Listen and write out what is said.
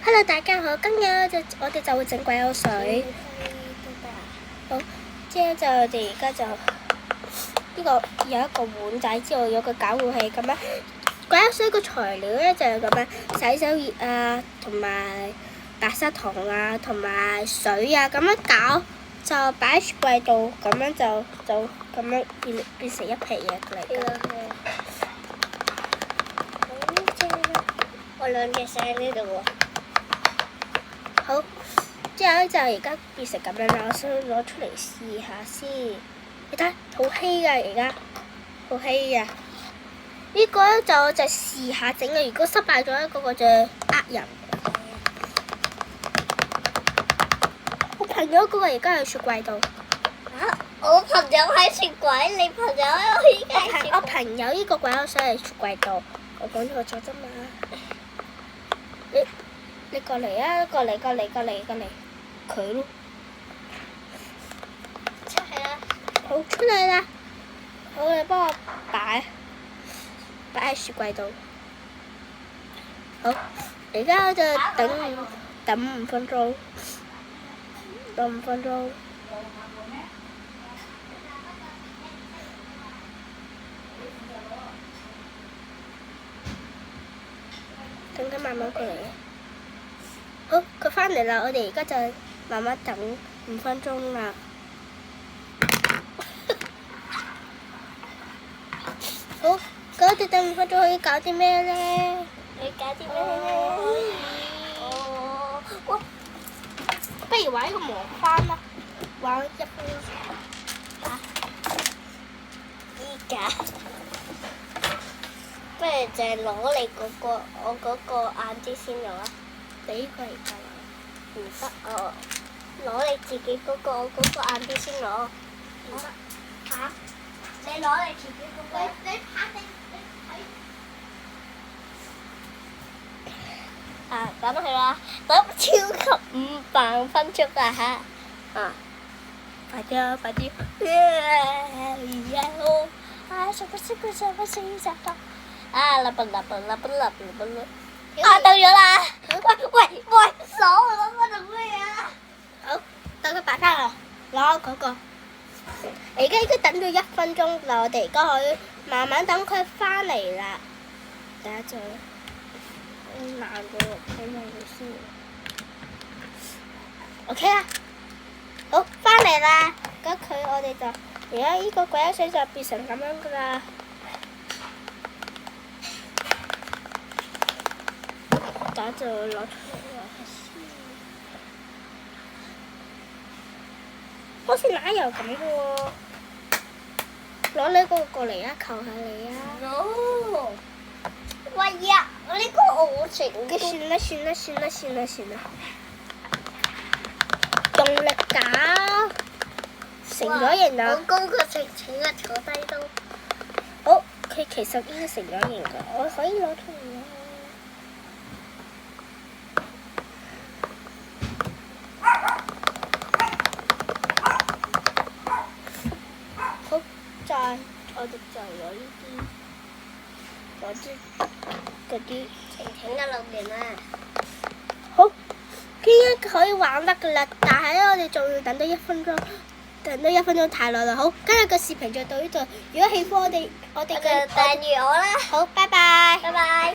Hello， 大家好，今日我哋就會整鬼口水。好，之後就我哋而家就呢個有一個碗仔，之後有個攪拌器咁樣。鬼口水個材料咧就係咁樣，洗手液啊，同埋白砂糖啊，同埋水啊，咁樣攪就擺喺雪櫃度，咁樣就咁樣變成一皮嘢嚟㗎。我兩隻寫喺呢度喎。好，之後咧就而家變成咁樣啦，我想攞出嚟試下先。你睇，好稀㗎而家，好稀㗎。呢個咧就試下整嘅，如果失敗咗咧，嗰個就呃人。我朋友嗰個而家喺雪櫃度。嚇！我朋友喺雪櫃，你朋友喺我依家喺雪櫃。我朋友呢個鬼口水喺雪櫃度，我講錯咗啫嘛。你過嚟啊！過嚟，佢咯。出去啦！好，出嚟啦！好，你幫我擺喺雪櫃度。好，而家就等5分鐘。等5分鐘。等緊慢慢過嚟。好，佢返嚟啦！我哋而家就慢慢等5分鐘啦。好，咁我哋等5分鐘可以搞啲咩咧？你搞啲咩咧？不如玩一個魔翻啦，玩1分鐘。依家，不如就係攞你嗰個，我嗰個晏啲先攞啊！你呢個而家唔得哦，攞你自己嗰個，我嗰個晏啲先攞。唔得嚇？你攞你自己嗰個。你啊，等佢啦，等超級5分鐘啊嚇！啊，快啲啊！快啲！啊！啦笨！啊，到咗啦！喂，手攞翻做咩啊？好，等佢擺翻嚟，攞嗰個。而家已經等咗1分鐘啦，我哋而家可以慢慢等佢翻嚟啦。等一陣，爛咗喎，睇下佢先。OK 啦，好，翻嚟啦。咁我哋就而家呢個鬼口水就變成咁樣噶啦。等就攞出嚟啦。好似奶油咁嘅喎，攞呢個過嚟啊，求下你啊！ No！ 喂呀，呢個我整嘅。算啦，用力搞，成咗形啦。好高個情啊，坐低都。好，佢其實已經成咗形㗎，我可以攞出嚟啦。好，我哋就攞呢啲，攞啲嗰啲。晴嘅錄完啦。好，應該可以玩得㗎啦，但係咧我哋仲要等多1分鐘，等多1分鐘太耐啦。好，今日嘅視頻就到呢度。如果喜歡我哋嘅，訂閱我啦。好，拜拜。拜拜。